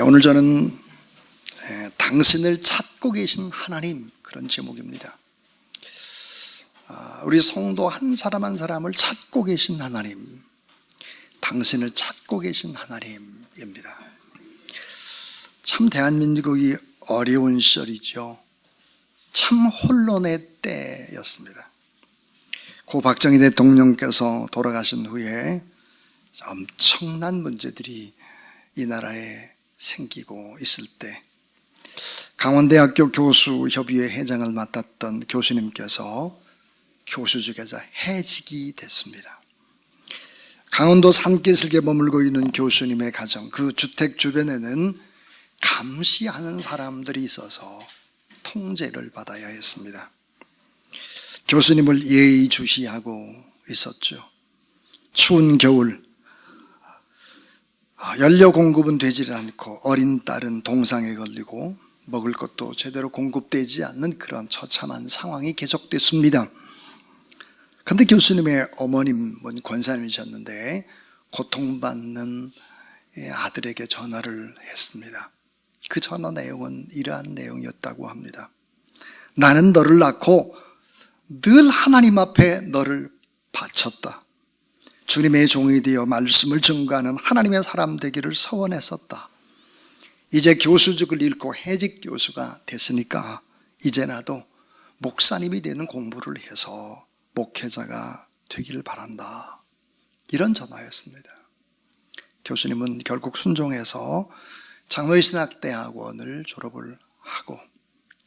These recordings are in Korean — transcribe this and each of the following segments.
오늘 저는 당신을 찾고 계신 하나님, 그런 제목입니다. 우리 성도 한 사람 한 사람을 찾고 계신 하나님, 당신을 찾고 계신 하나님입니다. 참 대한민국이 어려운 시절이죠. 참 혼돈의 때였습니다. 고 박정희 대통령께서 돌아가신 후에 엄청난 문제들이 이 나라에 생기고 있을 때 강원대학교 교수협의회 회장을 맡았던 교수님께서 교수직에서 해직이 됐습니다. 강원도 산기슭에 머물고 있는 교수님의 가정, 그 주택 주변에는 감시하는 사람들이 있어서 통제를 받아야 했습니다. 교수님을 예의주시하고 있었죠. 추운 겨울 연료 공급은 되지 않고 어린 딸은 동상에 걸리고 먹을 것도 제대로 공급되지 않는 그런 처참한 상황이 계속됐습니다. 그런데 교수님의 어머님은 권사님이셨는데 고통받는 아들에게 전화를 했습니다. 그 전화 내용은 이러한 내용이었다고 합니다. 나는 너를 낳고 늘 하나님 앞에 너를 바쳤다. 주님의 종이 되어 말씀을 증거하는 하나님의 사람 되기를 서원했었다. 이제 교수직을 잃고 해직 교수가 됐으니까 이제 나도 목사님이 되는 공부를 해서 목회자가 되기를 바란다. 이런 전화였습니다. 교수님은 결국 순종해서 장로신학대학원을 졸업을 하고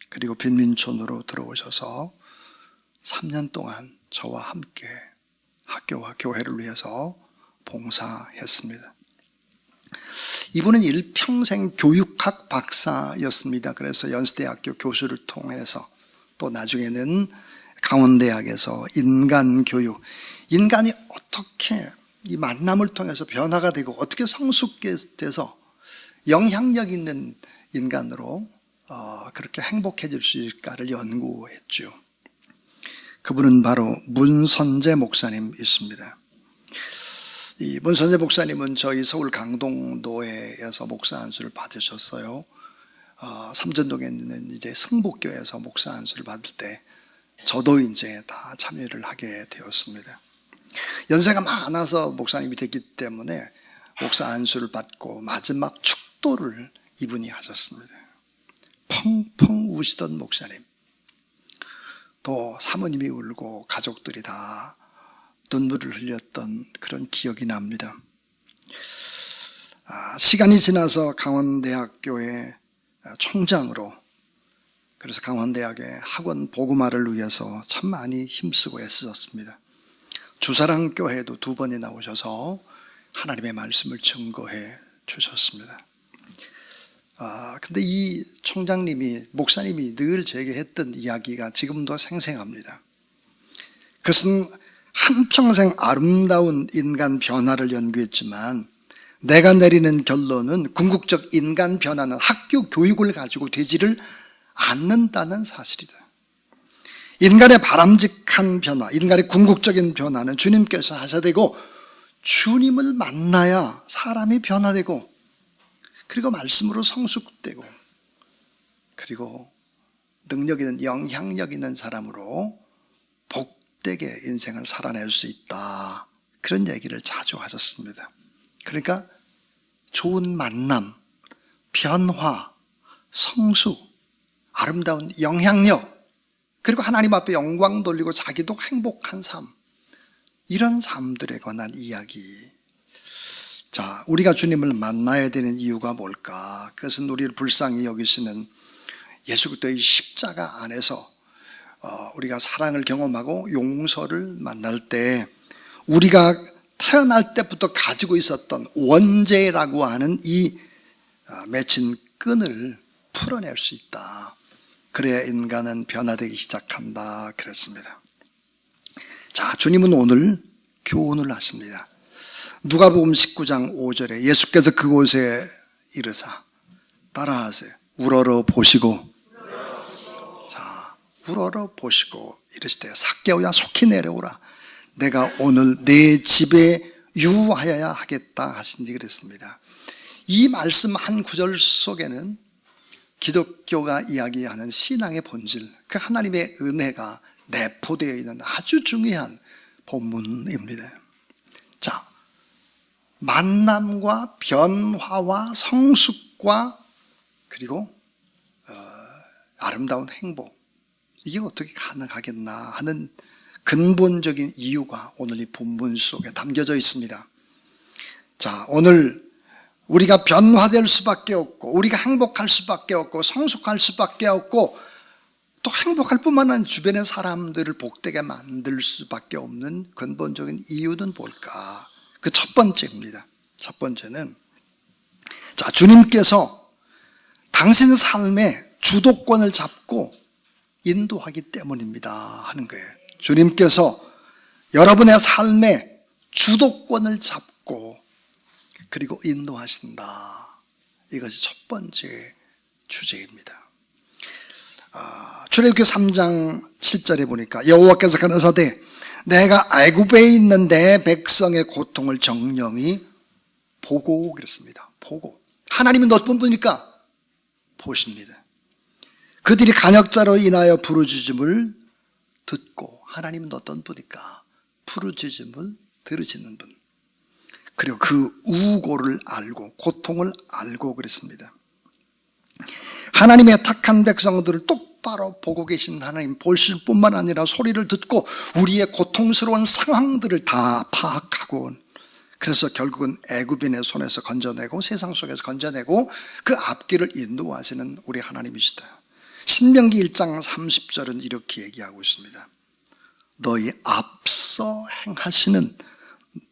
그리고 빈민촌으로 들어오셔서 3년 동안 저와 함께 학교와 교회를 위해서 봉사했습니다. 이분은 일평생 교육학 박사였습니다. 그래서 연세대학교 교수를 통해서 또 나중에는 강원대학에서 인간교육, 인간이 어떻게 이 만남을 통해서 변화가 되고 어떻게 성숙게 돼서 영향력 있는 인간으로 그렇게 행복해질 수 있을까를 연구했죠. 그분은 바로 문선재 목사님이십니다. 이 문선재 목사님은 저희 서울 강동도에서 목사 안수를 받으셨어요. 삼전동에 있는 이제 승복교에서 목사 안수를 받을 때 저도 이제 다 참여를 하게 되었습니다. 연세가 많아서 목사님이 됐기 때문에 목사 안수를 받고 마지막 축도를 이분이 하셨습니다. 펑펑 우시던 목사님. 또 사모님이 울고 가족들이 다 눈물을 흘렸던 그런 기억이 납니다. 시간이 지나서 강원대학교의 총장으로, 그래서 강원대학의 학원 보구마를 위해서 참 많이 힘쓰고 애쓰셨습니다. 주사랑교회에도 2번이 나오셔서 하나님의 말씀을 증거해 주셨습니다. 근데 이 총장님이, 목사님이 늘 제게 했던 이야기가 지금도 생생합니다. 그것은 한평생 아름다운 인간 변화를 연구했지만 내가 내리는 결론은 궁극적 인간 변화는 학교 교육을 가지고 되지를 않는다는 사실이다. 인간의 바람직한 변화, 인간의 궁극적인 변화는 주님께서 하셔야 되고 주님을 만나야 사람이 변화되고 그리고 말씀으로 성숙되고 그리고 능력 있는, 영향력 있는 사람으로 복되게 인생을 살아낼 수 있다. 그런 얘기를 자주 하셨습니다. 그러니까 좋은 만남, 변화, 성숙, 아름다운 영향력, 그리고 하나님 앞에 영광 돌리고 자기도 행복한 삶, 이런 삶들에 관한 이야기. 자, 우리가 주님을 만나야 되는 이유가 뭘까? 그것은 우리를 불쌍히 여기시는 예수 그리스도의 십자가 안에서 우리가 사랑을 경험하고 용서를 만날 때 우리가 태어날 때부터 가지고 있었던 원죄라고 하는 이 맺힌 끈을 풀어낼 수 있다. 그래야 인간은 변화되기 시작한다 그랬습니다. 자, 주님은 오늘 교훈을 하십니다. 누가복음 19장 5절에 예수께서 그곳에 이르사 따라하세요. 우러러 보시고, 자, 우러러 보시고 이르시되 삭개오야 속히 내려오라. 내가 오늘 내 집에 유하여야 하겠다 하신지 그랬습니다. 이 말씀 한 구절 속에는 기독교가 이야기하는 신앙의 본질, 그 하나님의 은혜가 내포되어 있는 아주 중요한 본문입니다. 자, 만남과 변화와 성숙과 그리고 아름다운 행복, 이게 어떻게 가능하겠나 하는 근본적인 이유가 오늘 이 본문 속에 담겨져 있습니다. 자, 오늘 우리가 변화될 수밖에 없고, 우리가 행복할 수밖에 없고, 성숙할 수밖에 없고, 또 행복할 뿐만 아니라 주변의 사람들을 복되게 만들 수밖에 없는 근본적인 이유는 뭘까? 그 첫 번째입니다. 첫 번째는, 자, 주님께서 당신 삶의 주도권을 잡고 인도하기 때문입니다 하는 거예요. 주님께서 여러분의 삶의 주도권을 잡고 그리고 인도하신다. 이것이 첫 번째 주제입니다. 출애굽기 3장 7절에 보니까 여호와께서 가라사대 내가 애굽에 있는 내 백성의 고통을 정령이 보고 그랬습니다. 보고. 하나님은 어떤 분입니까? 보십니다. 그들이 간역자로 인하여 부르짖음을 듣고, 하나님은 어떤 분입니까? 부르짖음을 들으시는 분. 그리고 그 우고를 알고 고통을 알고 그랬습니다. 하나님의 택한 백성들을 똑바로 보고 계신 하나님, 보실 뿐만 아니라 소리를 듣고 우리의 고통스러운 상황들을 다 파악하고, 그래서 결국은 애굽인의 손에서 건져내고 세상 속에서 건져내고 그 앞길을 인도하시는 우리 하나님이시다. 신명기 1장 30절은 이렇게 얘기하고 있습니다. 너희 앞서 행하시는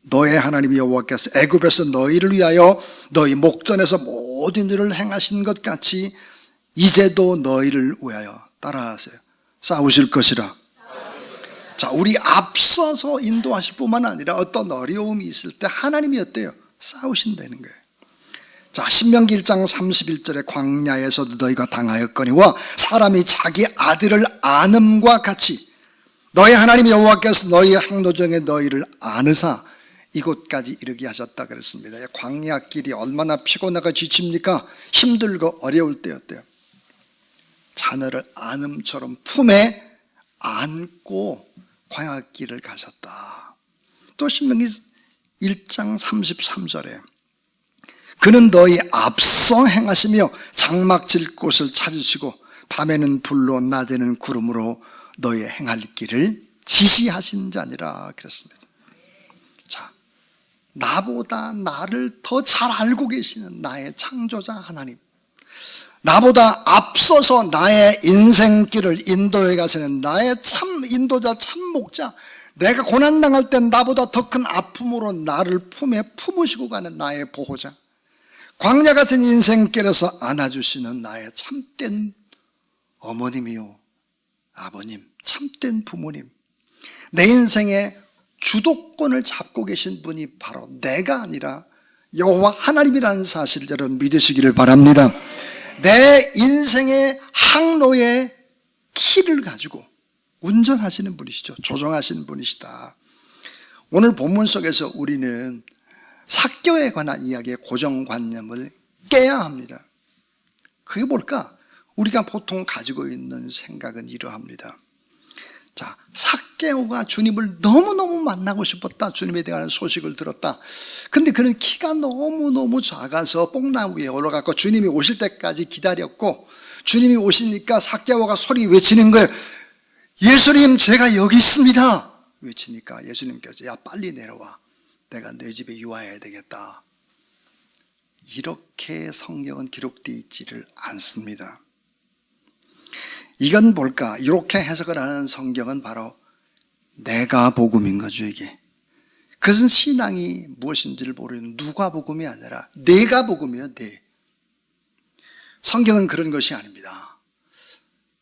너의 하나님 여호와께서 애굽에서 너희를 위하여 너희 목전에서 모든 일을 행하신 것 같이 이제도 너희를 위하여 따라하세요. 싸우실 것이라. 자, 우리 앞서서 인도하실 뿐만 아니라 어떤 어려움이 있을 때 하나님이 어때요? 싸우신다는 거예요. 자, 신명기 1장 31절에 광야에서도 너희가 당하였거니와 사람이 자기 아들을 아음과 같이 너희 하나님 여호와께서 너희 행로 중에 너희를 아느사 이곳까지 이르게 하셨다 그랬습니다. 광야길이 얼마나 피곤하고 지칩니까? 힘들고 어려울 때였대요. 자녀를 아음처럼 품에 안고 광야길을 가셨다. 또 신명기 1장 33절에 그는 너희 앞서 행하시며 장막 질 곳을 찾으시고 밤에는 불로 낮에는 구름으로 너희 행할 길을 지시하신 자니라 그랬습니다. 자, 나보다 나를 더 잘 알고 계시는 나의 창조자 하나님, 나보다 앞서서 나의 인생길을 인도해 가시는 나의 참 인도자, 참 목자, 내가 고난당할 땐 나보다 더 큰 아픔으로 나를 품에 품으시고 가는 나의 보호자, 광야 같은 인생길에서 안아주시는 나의 참된 어머님이요 아버님, 참된 부모님, 내 인생의 주도권을 잡고 계신 분이 바로 내가 아니라 여호와 하나님이라는 사실을 여러분 믿으시기를 바랍니다. 내 인생의 항로의 키를 가지고 운전하시는 분이시죠. 조정하시는 분이시다. 오늘 본문 속에서 우리는 삭개오에 관한 이야기의 고정관념을 깨야 합니다. 그게 뭘까? 우리가 보통 가지고 있는 생각은 이러합니다. 자, 삭개오가 주님을 너무너무 만나고 싶었다. 주님에 대한 소식을 들었다. 근데 그는 키가 너무너무 작아서 뽕나무에 올라가고 주님이 오실 때까지 기다렸고, 주님이 오시니까 삭개오가 소리 외치는 거예요. 예수님, 제가 여기 있습니다. 외치니까 예수님께서 야, 빨리 내려와. 내가 내 집에 유하해야 되겠다. 이렇게 성경은 기록되어 있지를 않습니다. 이건 뭘까? 이렇게 해석을 하는 성경은 바로 내가 복음인 거죠, 이게. 그것은 신앙이 무엇인지를 모르는 누가복음이 아니라 내가 복음이에요, 내. 성경은 그런 것이 아닙니다.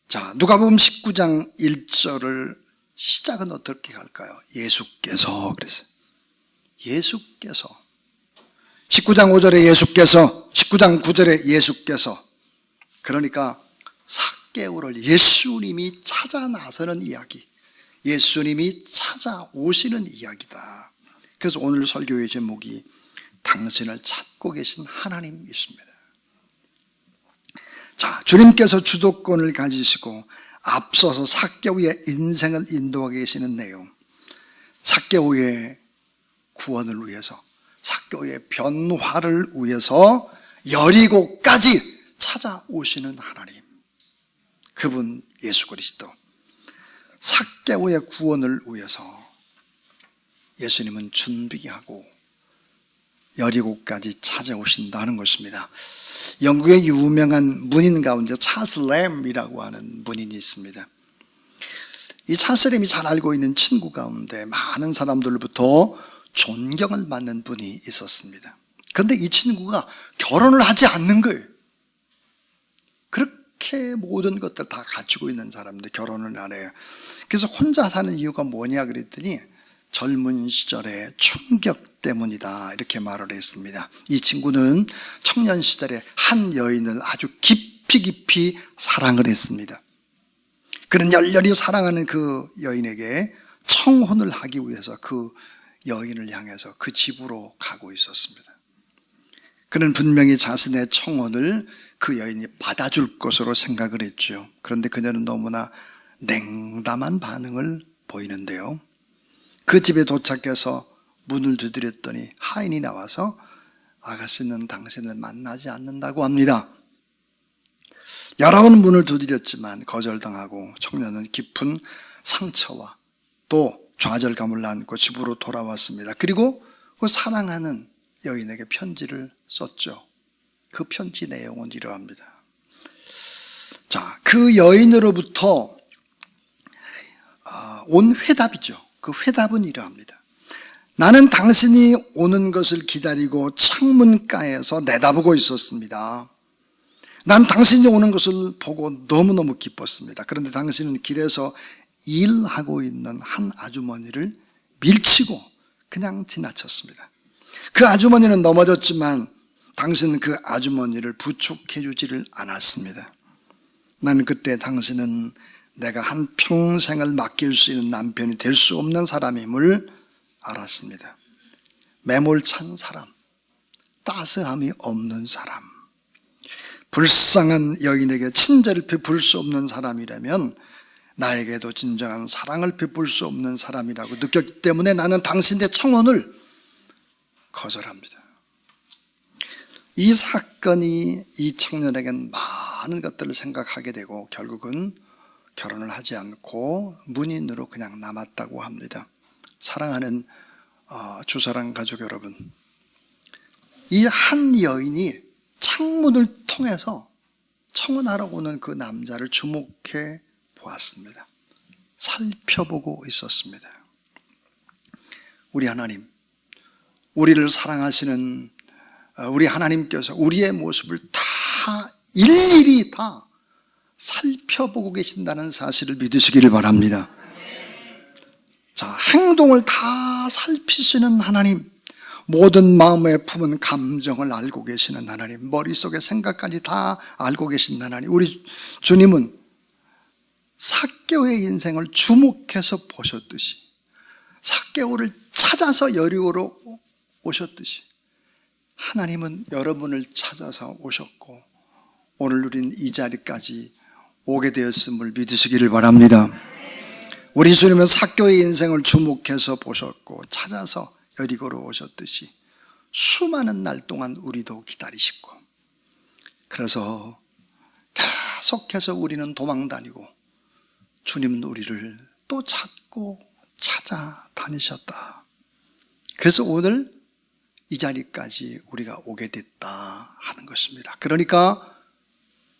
자, 누가복음 19장 1절을 시작은 어떻게 할까요? 예수께서 그랬어요. 예수께서 19장 5절에 예수께서, 19장 9절에 예수께서, 그러니까 삭개오를 예수님이 찾아 나서는 이야기, 예수님이 찾아오시는 이야기다. 그래서 오늘 설교의 제목이 당신을 찾고 계신 하나님이십니다. 자, 주님께서 주도권을 가지시고 앞서서 삭개오의 인생을 인도하고 계시는 내용, 삭개오의 구원을 위해서, 삭개오의 변화를 위해서 여리고까지 찾아오시는 하나님, 그분 예수 그리스도, 삭개오의 구원을 위해서 예수님은 준비하고 여리고까지 찾아오신다는 것입니다. 영국의 유명한 문인 가운데 찰스 램이라고 하는 문인이 있습니다. 이 찰스 램이 잘 알고 있는 친구 가운데 많은 사람들로부터 존경을 받는 분이 있었습니다. 그런데 이 친구가 결혼을 하지 않는 거예요. 그렇게 모든 것들 다 갖추고 있는 사람인데 결혼을 안 해요. 그래서 혼자 사는 이유가 뭐냐 그랬더니 젊은 시절의 충격 때문이다, 이렇게 말을 했습니다. 이 친구는 청년 시절에 한 여인을 아주 깊이 사랑을 했습니다. 그는 열렬히 사랑하는 그 여인에게 청혼을 하기 위해서 그 여인을 향해서 그 집으로 가고 있었습니다. 그는 분명히 자신의 청혼을 그 여인이 받아줄 것으로 생각을 했죠. 그런데 그녀는 너무나 냉담한 반응을 보이는데요. 그 집에 도착해서 문을 두드렸더니 하인이 나와서 아가씨는 당신을 만나지 않는다고 합니다. 여러 번 문을 두드렸지만 거절당하고 청년은 깊은 상처와 또 좌절감을 안고 집으로 돌아왔습니다. 그리고 그 사랑하는 여인에게 편지를 썼죠. 그 편지 내용은 이러합니다. 자, 그 여인으로부터 온 회답이죠. 그 회답은 이러합니다. 나는 당신이 오는 것을 기다리고 창문가에서 내다보고 있었습니다. 난 당신이 오는 것을 보고 너무너무 기뻤습니다. 그런데 당신은 길에서 일하고 있는 한 아주머니를 밀치고 그냥 지나쳤습니다. 그 아주머니는 넘어졌지만 당신은 그 아주머니를 부축해 주지를 않았습니다. 나는 그때 당신은 내가 한평생을 맡길 수 있는 남편이 될 수 없는 사람임을 알았습니다. 매몰찬 사람, 따스함이 없는 사람, 불쌍한 여인에게 친절을 베풀 수 없는 사람이라면 나에게도 진정한 사랑을 베풀 수 없는 사람이라고 느꼈기 때문에 나는 당신의 청혼을 거절합니다. 이 사건이 이 청년에겐 많은 것들을 생각하게 되고 결국은 결혼을 하지 않고 문인으로 그냥 남았다고 합니다. 사랑하는 주사랑 가족 여러분, 이 한 여인이 창문을 통해서 청혼하러 오는 그 남자를 주목해 보았습니다. 살펴보고 있었습니다. 우리 하나님, 우리를 사랑하시는 우리 하나님께서 우리의 모습을 다 일일이 다 살펴보고 계신다는 사실을 믿으시기를 바랍니다. 자, 행동을 다 살피시는 하나님, 모든 마음에 품은 감정을 알고 계시는 하나님, 머릿속의 생각까지 다 알고 계신 하나님, 우리 주님은 삭개오의 인생을 주목해서 보셨듯이, 삭개오를 찾아서 여리고로 오셨듯이 하나님은 여러분을 찾아서 오셨고 오늘 우린 이 자리까지 오게 되었음을 믿으시기를 바랍니다. 우리 주님은 삭개오의 인생을 주목해서 보셨고 찾아서 여리고로 오셨듯이 수많은 날 동안 우리도 기다리시고, 그래서 계속해서 우리는 도망다니고 주님은 우리를 또 찾고 찾아다니셨다. 그래서 오늘 이 자리까지 우리가 오게 됐다 하는 것입니다. 그러니까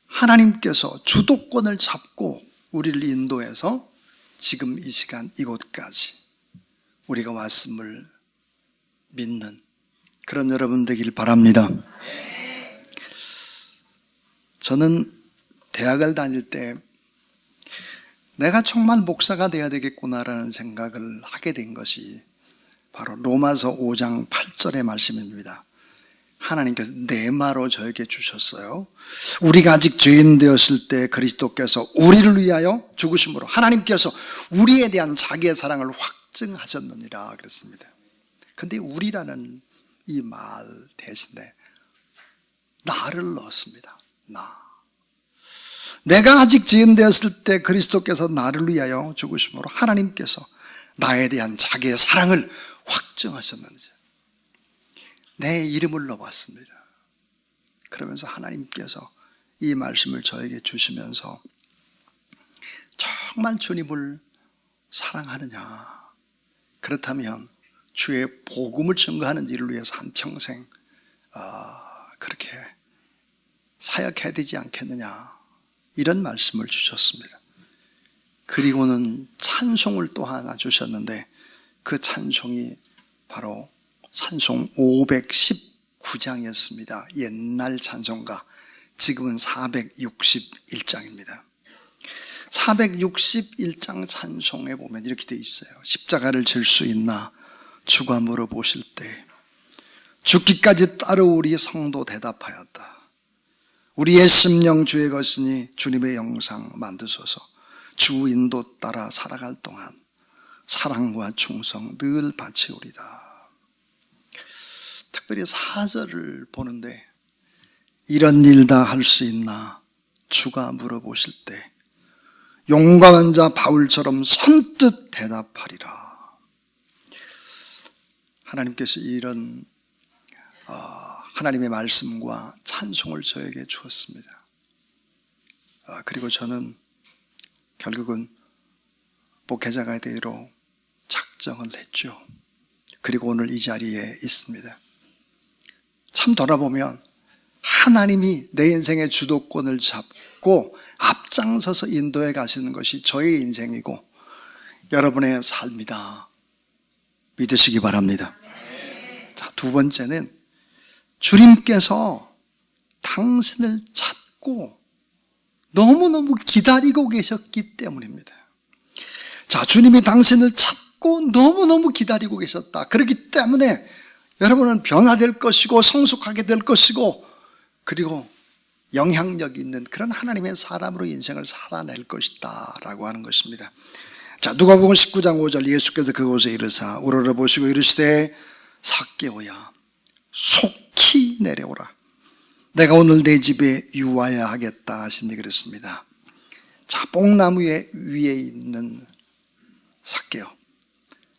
하나님께서 주도권을 잡고 우리를 인도해서 지금 이 시간 이곳까지 우리가 왔음을 믿는 그런 여러분 되길 바랍니다. 저는 대학을 다닐 때 내가 정말 목사가 돼야 되겠구나라는 생각을 하게 된 것이 바로 로마서 5장 8절의 말씀입니다. 하나님께서 내마로 저에게 주셨어요. 우리가 아직 죄인 되었을 때 그리스도께서 우리를 위하여 죽으심으로 하나님께서 우리에 대한 자기의 사랑을 확증하셨느니라 그랬습니다. 근데 우리라는 이 말 대신에 나를 넣었습니다. 내가 아직 지은되었을 때 그리스도께서 나를 위하여 죽으심으로 하나님께서 나에 대한 자기의 사랑을 확증하셨는지 내 이름을 넣어봤습니다. 그러면서 하나님께서 이 말씀을 저에게 주시면서 정말 주님을 사랑하느냐, 그렇다면 주의 복음을 증거하는 일을 위해서 한평생 그렇게 사역해야 되지 않겠느냐, 이런 말씀을 주셨습니다. 그리고는 찬송을 또 하나 주셨는데 그 찬송이 바로 찬송 519장이었습니다. 옛날 찬송가, 지금은 461장입니다. 461장 찬송에 보면 이렇게 돼 있어요. 십자가를 질 수 있나 주가 물어보실 때 죽기까지 따르우리 성도 대답하였다. 우리의 심령 주의 것이니 주님의 영상 만드소서. 주 인도 따라 살아갈 동안 사랑과 충성 늘 바치우리다. 특별히 4절을 보는데 이런 일 다 할 수 있나 주가 물어보실 때 용감한 자 바울처럼 선뜻 대답하리라. 하나님께서 이런 하나님의 말씀과 찬송을 저에게 주었습니다. 그리고 저는 결국은 목회자가 되기로 작정을 했죠. 그리고 오늘 이 자리에 있습니다. 참 돌아보면 하나님이 내 인생의 주도권을 잡고 앞장서서 인도해 가시는 것이 저의 인생이고 여러분의 삶이다 믿으시기 바랍니다. 자, 두 번째는 주님께서 당신을 찾고 너무너무 기다리고 계셨기 때문입니다. 자, 주님이 당신을 찾고 너무너무 기다리고 계셨다. 그렇기 때문에 여러분은 변화될 것이고 성숙하게 될 것이고 그리고 영향력 있는 그런 하나님의 사람으로 인생을 살아낼 것이다 라고 하는 것입니다. 자, 누가복음 19장 5절 예수께서 그곳에 이르사 우러러보시고 이르시되 삭개오야 속히 내려오라. 내가 오늘 내 집에 유하야 하겠다 하시니 그랬습니다. 자, 뽕나무 위에 있는 삭개오.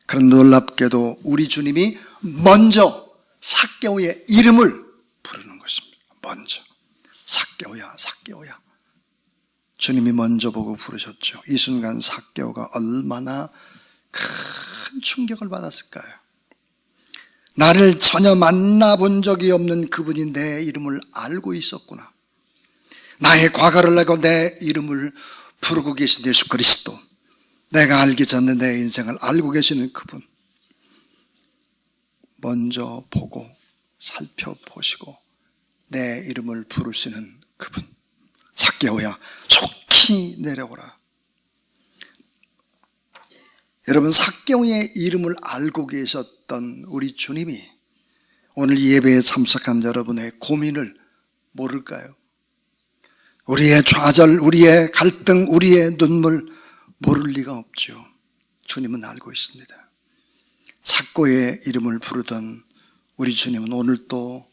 그런 놀랍게도 우리 주님이 먼저 삭개오의 이름을 부르는 것입니다. 먼저 삭개오야, 삭개오야. 주님이 먼저 보고 부르셨죠. 이 순간 삭개오가 얼마나 큰 충격을 받았을까요? 나를 전혀 만나본 적이 없는 그분이 내 이름을 알고 있었구나. 나의 과거를 알고 내 이름을 부르고 계신 예수 그리스도, 내가 알기 전에 내 인생을 알고 계시는 그분, 먼저 보고 살펴보시고 내 이름을 부르시는 그분, 삭개오야 속히 내려오라. 여러분, 삭개오의 이름을 알고 계셨던 우리 주님이 오늘 이 예배에 참석한 여러분의 고민을 모를까요? 우리의 좌절, 우리의 갈등, 우리의 눈물 모를 리가 없죠. 주님은 알고 있습니다. 삭개오의 이름을 부르던 우리 주님은 오늘 또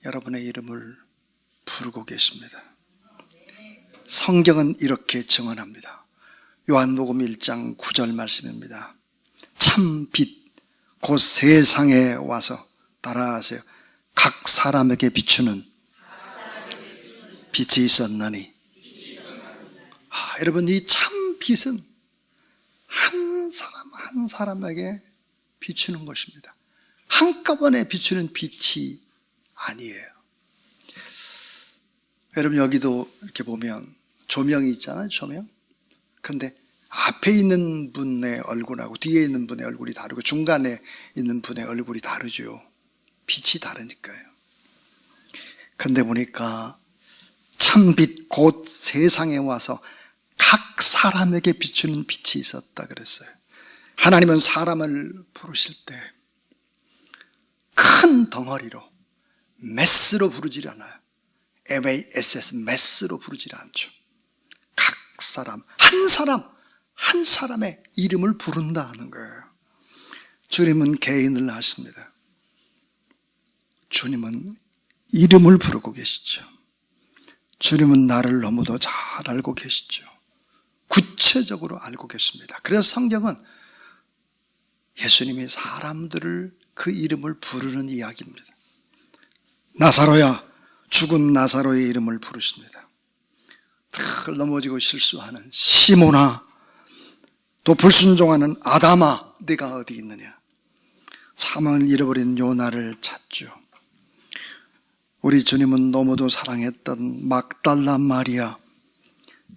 여러분의 이름을 부르고 계십니다. 성경은 이렇게 증언합니다. 요한복음 1장 9절 말씀입니다. 참 빛 곧 세상에 와서 따라하세요. 각 사람에게 비추는 빛이 있었나니. 여러분, 이 참 빛은 한 사람 한 사람에게 비추는 것입니다. 한꺼번에 비추는 빛이 아니에요. 여러분, 여기도 이렇게 보면 조명이 있잖아요. 조명. 근데 앞에 있는 분의 얼굴하고 뒤에 있는 분의 얼굴이 다르고 중간에 있는 분의 얼굴이 다르죠. 빛이 다르니까요. 근데 보니까 참빛 곧 세상에 와서 각 사람에게 비추는 빛이 있었다 그랬어요. 하나님은 사람을 부르실 때 큰 덩어리로 매스로 부르질 않아요. MASS 매스로 부르질 않죠. 각 사람, 한 사람의 이름을 부른다 하는 거예요. 주님은 개인을 아십니다. 주님은 이름을 부르고 계시죠. 주님은 나를 너무도 잘 알고 계시죠. 구체적으로 알고 계십니다. 그래서 성경은 예수님이 사람들을 그 이름을 부르는 이야기입니다. 나사로야, 죽은 나사로의 이름을 부르십니다. 늘 넘어지고 실수하는 시몬아, 또 불순종하는 아담아, 네가 어디 있느냐. 사망을 잃어버린 요나를 찾죠. 우리 주님은 너무도 사랑했던 막달라 마리아,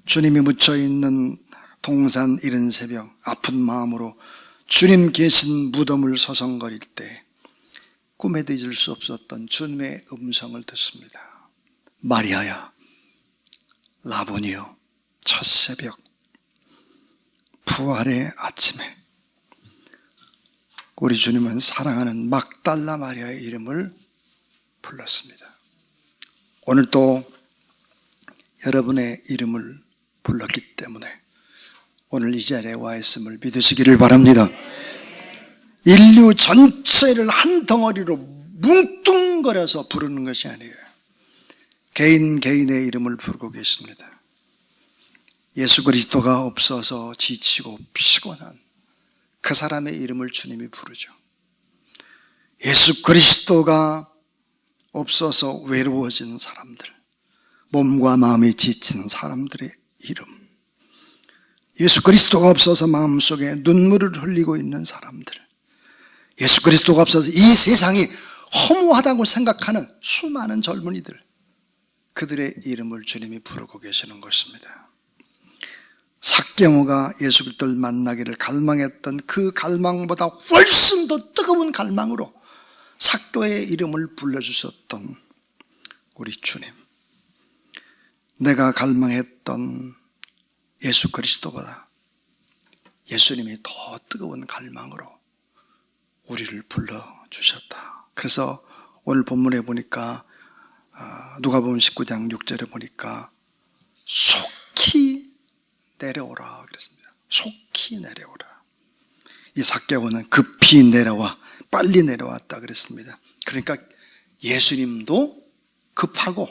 주님이 묻혀있는 동산 이른 새벽 아픈 마음으로 주님 계신 무덤을 서성거릴 때 꿈에도 잊을 수 없었던 주님의 음성을 듣습니다. 마리아야, 라보니여, 첫 새벽, 부활의 아침에. 우리 주님은 사랑하는 막달라 마리아의 이름을 불렀습니다. 오늘 또 여러분의 이름을 불렀기 때문에 오늘 이 자리에 와 있음을 믿으시기를 바랍니다. 인류 전체를 한 덩어리로 뭉뚱거려서 부르는 것이 아니에요. 개인 개인의 이름을 부르고 계십니다. 예수 그리스도가 없어서 지치고 피곤한 그 사람의 이름을 주님이 부르죠. 예수 그리스도가 없어서 외로워진 사람들, 몸과 마음이 지친 사람들의 이름, 예수 그리스도가 없어서 마음속에 눈물을 흘리고 있는 사람들, 예수 그리스도가 없어서 이 세상이 허무하다고 생각하는 수많은 젊은이들, 그들의 이름을 주님이 부르고 계시는 것입니다. 삭개오가 예수 그리스도를 만나기를 갈망했던 그 갈망보다 훨씬 더 뜨거운 갈망으로 삭개오의 이름을 불러주셨던 우리 주님, 내가 갈망했던 예수 그리스도보다 예수님이 더 뜨거운 갈망으로 우리를 불러주셨다. 그래서 오늘 본문에 보니까 누가복음 19장 6절에 보니까 속히 내려오라 그랬습니다. 속히 내려오라. 이 삭개오는 급히 내려와 빨리 내려왔다 그랬습니다. 그러니까 예수님도 급하고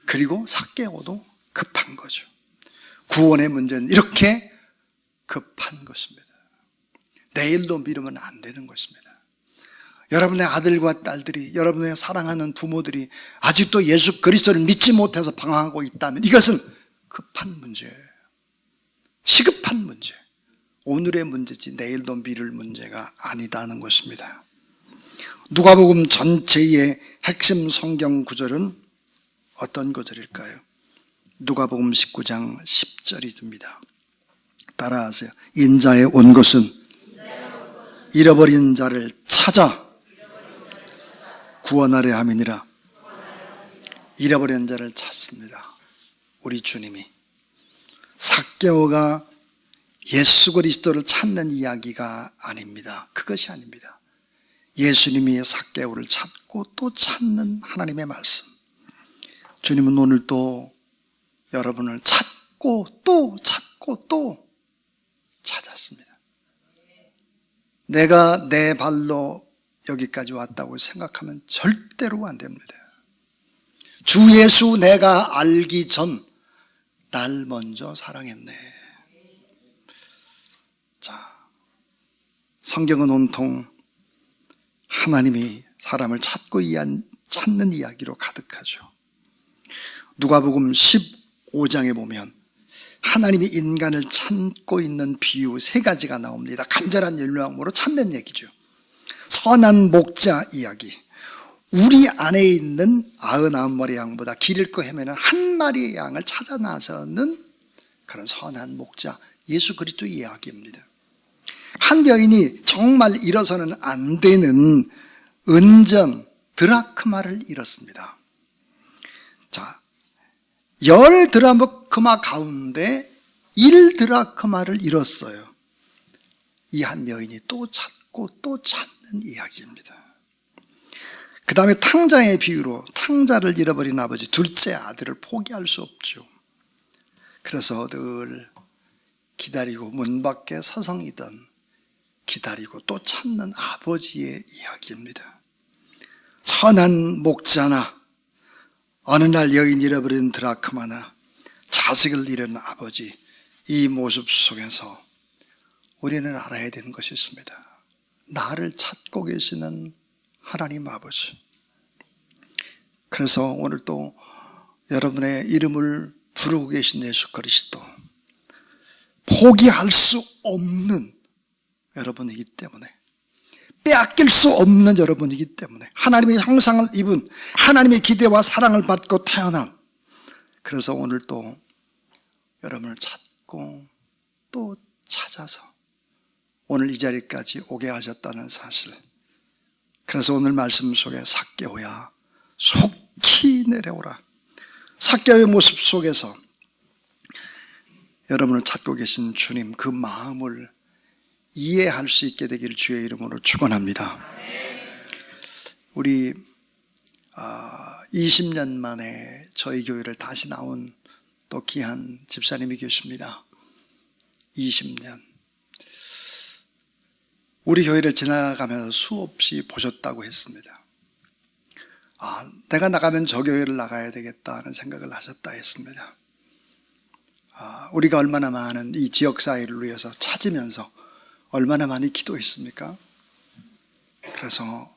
그리고 삭개오도 급한 거죠. 구원의 문제는 이렇게 급한 것입니다. 내일로 미루면 안 되는 것입니다. 여러분의 아들과 딸들이, 여러분의 사랑하는 부모들이 아직도 예수 그리스도를 믿지 못해서 방황하고 있다면 이것은 급한 문제예요. 시급한 문제, 오늘의 문제지 내일도 미룰 문제가 아니다는 것입니다. 누가복음 전체의 핵심 성경 구절은 어떤 구절일까요? 누가복음 19장 10절입니다. 따라하세요. 인자에 온 것은 잃어버린 자를 찾아 구원하려 함이니라. 잃어버린 자를 찾습니다. 우리 주님이. 삭개오가 예수 그리스도를 찾는 이야기가 아닙니다. 그것이 아닙니다. 예수님이 삭개오를 찾고 또 찾는 하나님의 말씀. 주님은 오늘 또 여러분을 찾고 또 찾고 또 찾았습니다. 내가 내 발로 여기까지 왔다고 생각하면 절대로 안 됩니다. 주 예수 내가 알기 전 날 먼저 사랑했네. 자, 성경은 온통 하나님이 사람을 찾는 이야기로 가득하죠. 누가복음 15장에 보면 하나님이 인간을 찾고 있는 비유 3가지가 나옵니다. 간절한 열망으로 찾는 얘기죠. 선한 목자 이야기. 우리 안에 있는 99마리 양보다 길 잃고 헤매는 한 마리의 양을 찾아 나서는 그런 선한 목자 예수 그리스도 이야기입니다. 한 여인이 정말 잃어서는 안 되는 은전 드라크마를 잃었습니다. 자, 10 드라크마 가운데 1 드라크마를 잃었어요. 이 한 여인이 또 찾고 또 찾는 이야기입니다. 그 다음에 탕자의 비유로 탕자를 잃어버린 아버지, 둘째 아들을 포기할 수 없죠. 그래서 늘 기다리고 문 밖에 서성이던 기다리고 또 찾는 아버지의 이야기입니다. 선한 목자나 어느 날 여인 잃어버린 드라크마나 자식을 잃은 아버지, 이 모습 속에서 우리는 알아야 되는 것이 있습니다. 나를 찾고 계시는 하나님 아버지. 그래서 오늘 또 여러분의 이름을 부르고 계신 예수 그리스도, 포기할 수 없는 여러분이기 때문에, 빼앗길 수 없는 여러분이기 때문에, 하나님의 형상을 입은, 하나님의 기대와 사랑을 받고 태어난, 그래서 오늘 또 여러분을 찾고 또 찾아서 오늘 이 자리까지 오게 하셨다는 사실. 그래서 오늘 말씀 속에 삭개오야 속히 내려오라. 삭개오의 모습 속에서 여러분을 찾고 계신 주님, 그 마음을 이해할 수 있게 되길 주의 이름으로 축원합니다. 우리 20년 만에 저희 교회를 다시 나온 또 귀한 집사님이 계십니다. 20년. 우리 교회를 지나가면서 수없이 보셨다고 했습니다. 내가 나가면 저 교회를 나가야 되겠다 하는 생각을 하셨다 했습니다. 우리가 얼마나 많은 이 지역사회를 위해서 찾으면서 얼마나 많이 기도했습니까? 그래서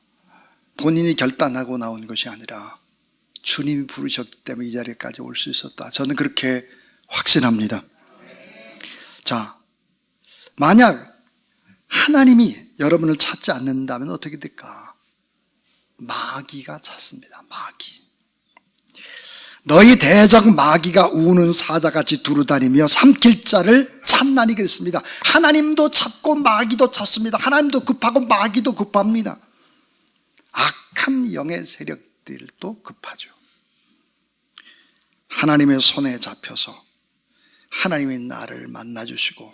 본인이 결단하고 나온 것이 아니라 주님이 부르셨기 때문에 이 자리까지 올 수 있었다. 저는 그렇게 확신합니다. 자, 만약 하나님이 여러분을 찾지 않는다면 어떻게 될까? 마귀가 찾습니다. 마귀. 너희 대적 마귀가 우는 사자같이 두루다니며 삼킬 자를 찾나니 그랬습니다. 하나님도 찾고 마귀도 찾습니다. 하나님도 급하고 마귀도 급합니다. 악한 영의 세력들도 급하죠. 하나님의 손에 잡혀서 하나님이 나를 만나주시고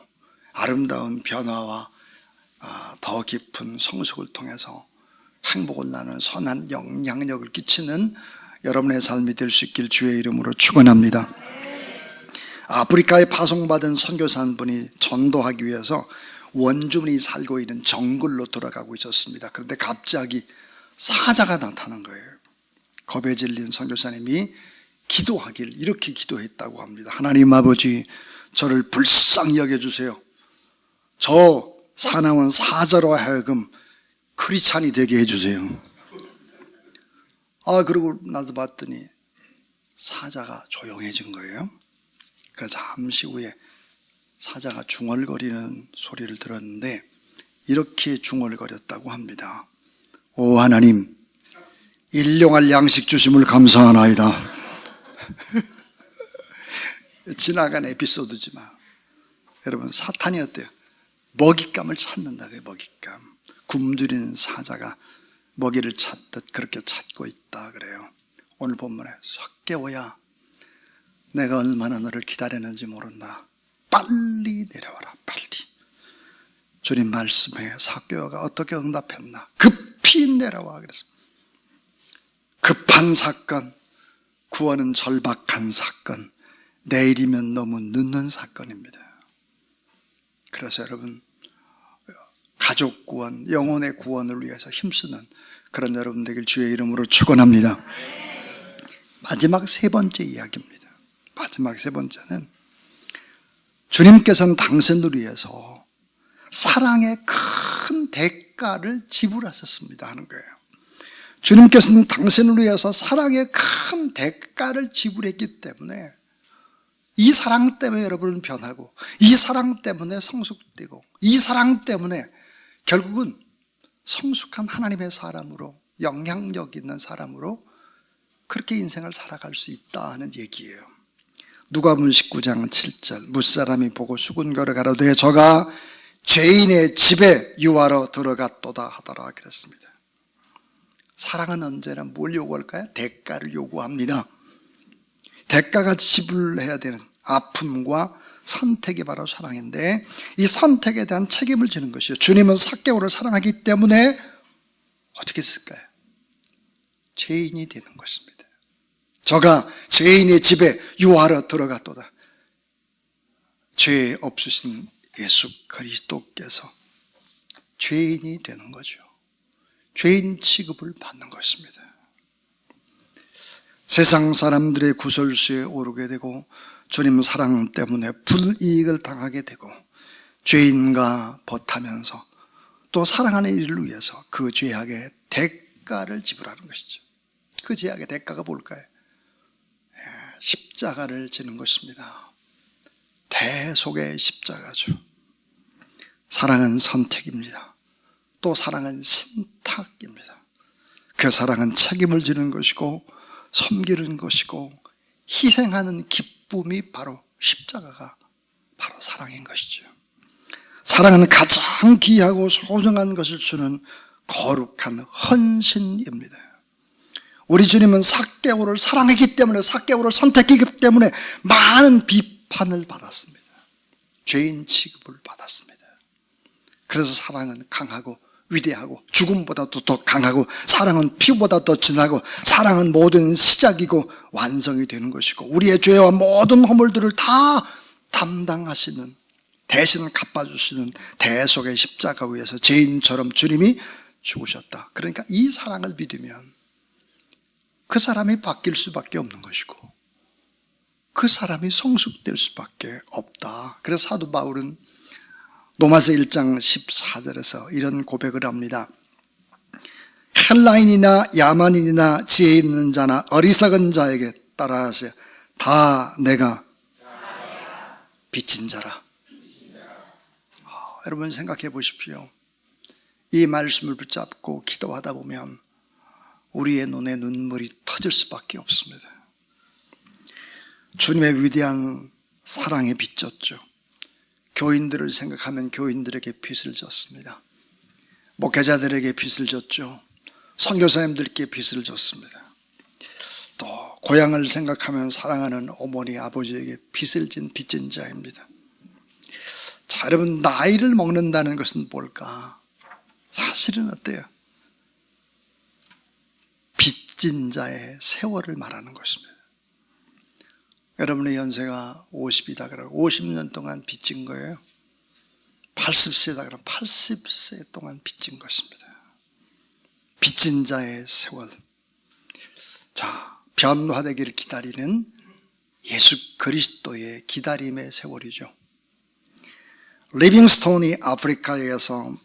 아름다운 변화와 더 깊은 성숙을 통해서 행복을 나누는 선한 영향력을 끼치는 여러분의 삶이 될 수 있길 주의 이름으로 축원합니다. 아프리카에 파송받은 선교사 한 분이 전도하기 위해서 원주민이 살고 있는 정글로 돌아가고 있었습니다. 그런데 갑자기 사자가 나타난 거예요. 겁에 질린 선교사님이 기도하길 이렇게 기도했다고 합니다. 하나님 아버지, 저를 불쌍히 여겨주세요. 저 사나운 사자로 하여금 크리스찬이 되게 해주세요. 그러고 나서 봤더니 사자가 조용해진 거예요. 그래서 잠시 후에 사자가 중얼거리는 소리를 들었는데 이렇게 중얼거렸다고 합니다. 오 하나님, 일용할 양식 주심을 감사하나이다. 지나간 에피소드지만 여러분, 사탄이 어때요? 먹잇감을 찾는다. 먹잇감. 굶주리는 사자가 먹이를 찾듯 그렇게 찾고 있다 그래요. 오늘 본문에 삭개오야, 내가 얼마나 너를 기다렸는지 모른다. 빨리 내려와라. 빨리. 주님 말씀에 삭개오가 어떻게 응답했나? 급히 내려와 그랬습니다. 급한 사건, 구원은 절박한 사건, 내일이면 너무 늦는 사건입니다. 그래서 여러분, 가족 구원, 영혼의 구원을 위해서 힘쓰는 그런 여러분 되길 주의 이름으로 축원합니다. 마지막 세 번째 이야기입니다. 마지막 세 번째는 주님께서는 당신을 위해서 사랑의 큰 대가를 지불하셨습니다 하는 거예요. 주님께서는 당신을 위해서 사랑의 큰 대가를 지불했기 때문에 이 사랑 때문에 여러분은 변하고, 이 사랑 때문에 성숙되고, 이 사랑 때문에 결국은 성숙한 하나님의 사람으로, 영향력 있는 사람으로 그렇게 인생을 살아갈 수 있다 하는 얘기예요. 누가복음 19장 7절, 무사람이 보고 수군거려 가로되 저가 죄인의 집에 유하러 들어갔도다 하더라 그랬습니다. 사랑은 언제나 뭘 요구할까요? 대가를 요구합니다. 대가가 지불해야 되는 아픔과 선택이 바로 사랑인데, 이 선택에 대한 책임을 지는 것이요. 주님은 삭개오를 사랑하기 때문에 어떻게 했을까요? 죄인이 되는 것입니다. 저가 죄인의 집에 유하러 들어갔도다. 죄 없으신 예수 그리스도께서 죄인이 되는 거죠. 죄인 취급을 받는 것입니다. 세상 사람들의 구설수에 오르게 되고 주님 사랑 때문에 불이익을 당하게 되고 죄인과 벗하면서 또 사랑하는 이를 위해서 그 죄악의 대가를 지불하는 것이죠. 그 죄악의 대가가 뭘까요? 십자가를 지는 것입니다. 대속의 십자가죠. 사랑은 선택입니다. 또 사랑은 신탁입니다. 그 사랑은 책임을 지는 것이고 섬기는 것이고 희생하는 기쁨이 바로 십자가가 바로 사랑인 것이죠. 사랑은 가장 귀하고 소중한 것을 주는 거룩한 헌신입니다. 우리 주님은 삭개오를 사랑했기 때문에, 삭개오를 선택했기 때문에 많은 비판을 받았습니다. 죄인 취급을 받았습니다. 그래서 사랑은 강하고 위대하고 죽음보다도 더 강하고 사랑은 피보다 더 진하고 사랑은 모든 시작이고 완성이 되는 것이고 우리의 죄와 모든 허물들을 다 담당하시는, 대신 갚아주시는 대속의 십자가 위에서 죄인처럼 주님이 죽으셨다. 그러니까 이 사랑을 믿으면 그 사람이 바뀔 수밖에 없는 것이고 그 사람이 성숙될 수밖에 없다. 그래서 사도 바울은 로마서 1장 14절에서 이런 고백을 합니다. 헬라인이나 야만인이나 지혜 있는 자나 어리석은 자에게 따라하세요. 다 내가 빚진 자라. 여러분 생각해 보십시오. 이 말씀을 붙잡고 기도하다 보면 우리의 눈에 눈물이 터질 수밖에 없습니다. 주님의 위대한 사랑에 빚졌죠. 교인들을 생각하면 교인들에게 빚을 졌습니다. 목회자들에게 빚을 졌죠. 선교사님들께 빚을 졌습니다. 또 고향을 생각하면 사랑하는 어머니 아버지에게 빚을 진 빚진 자입니다. 자, 여러분 나이를 먹는다는 것은 뭘까? 사실은 어때요? 빚진 자의 세월을 말하는 것입니다. 여러분의 연세가 50이다 그러면 50년 동안 빚진 거예요. 80세다 그러면 80세 동안 빚진 것입니다. 빚진 자의 세월. 자, 변화되기를 기다리는 예수 그리스도의 기다림의 세월이죠. 리빙스톤이 아프리카에서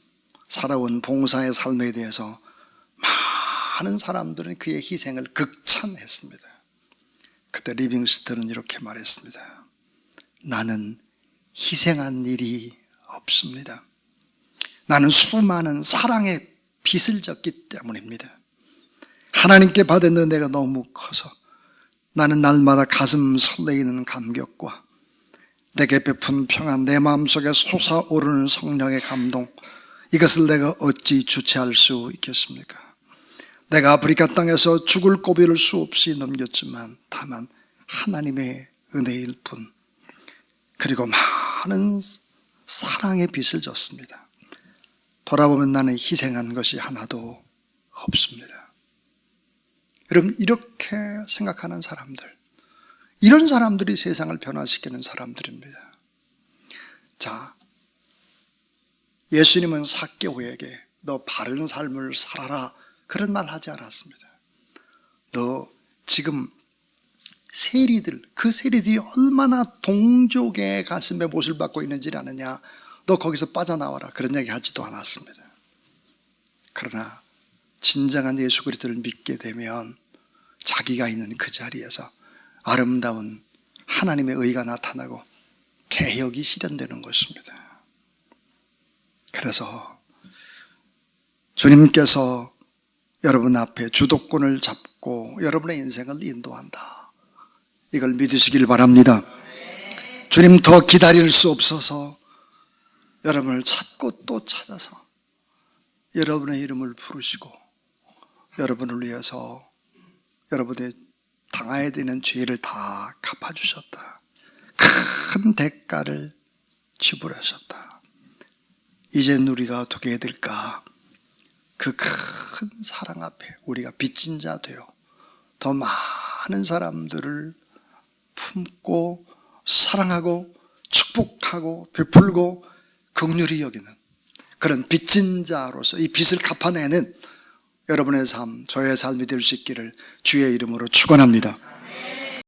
살아온 봉사의 삶에 대해서 많은 사람들은 그의 희생을 극찬했습니다. 그때 리빙스턴은 이렇게 말했습니다. 나는 희생한 일이 없습니다. 나는 수많은 사랑의 빚을 졌기 때문입니다. 하나님께 받은 은혜가 너무 커서 나는 날마다 가슴 설레이는 감격과 내게 베푼 평안, 내 마음속에 솟아오르는 성령의 감동, 이것을 내가 어찌 주체할 수 있겠습니까? 내가 아프리카 땅에서 죽을 고비를 수없이 넘겼지만 다만 하나님의 은혜일 뿐, 그리고 많은 사랑의 빚을 졌습니다. 돌아보면 나는 희생한 것이 하나도 없습니다. 여러분 이렇게 생각하는 사람들, 이런 사람들이 세상을 변화시키는 사람들입니다. 자, 예수님은 삭개오에게 너 바른 삶을 살아라 그런 말 하지 않았습니다. 너 지금 세리들, 그 세리들이 얼마나 동족의 가슴에 못을 받고 있는지를 아느냐, 너 거기서 빠져나와라 그런 얘기 하지도 않았습니다. 그러나 진정한 예수 그리스도를 믿게 되면 자기가 있는 그 자리에서 아름다운 하나님의 의가 나타나고 개혁이 실현되는 것입니다. 그래서 주님께서 여러분 앞에 주도권을 잡고 여러분의 인생을 인도한다, 이걸 믿으시길 바랍니다. 주님 더 기다릴 수 없어서 여러분을 찾고 또 찾아서 여러분의 이름을 부르시고 여러분을 위해서 여러분의 당해야 되는 죄를 다 갚아주셨다. 큰 대가를 지불하셨다. 이젠 우리가 어떻게 해야 될까? 그 큰 사랑 앞에 우리가 빚진 자 되어 더 많은 사람들을 품고 사랑하고 축복하고 베풀고 긍휼히 여기는 그런 빚진 자로서 이 빚을 갚아내는 여러분의 삶, 저의 삶이 될 수 있기를 주의 이름으로 축원합니다.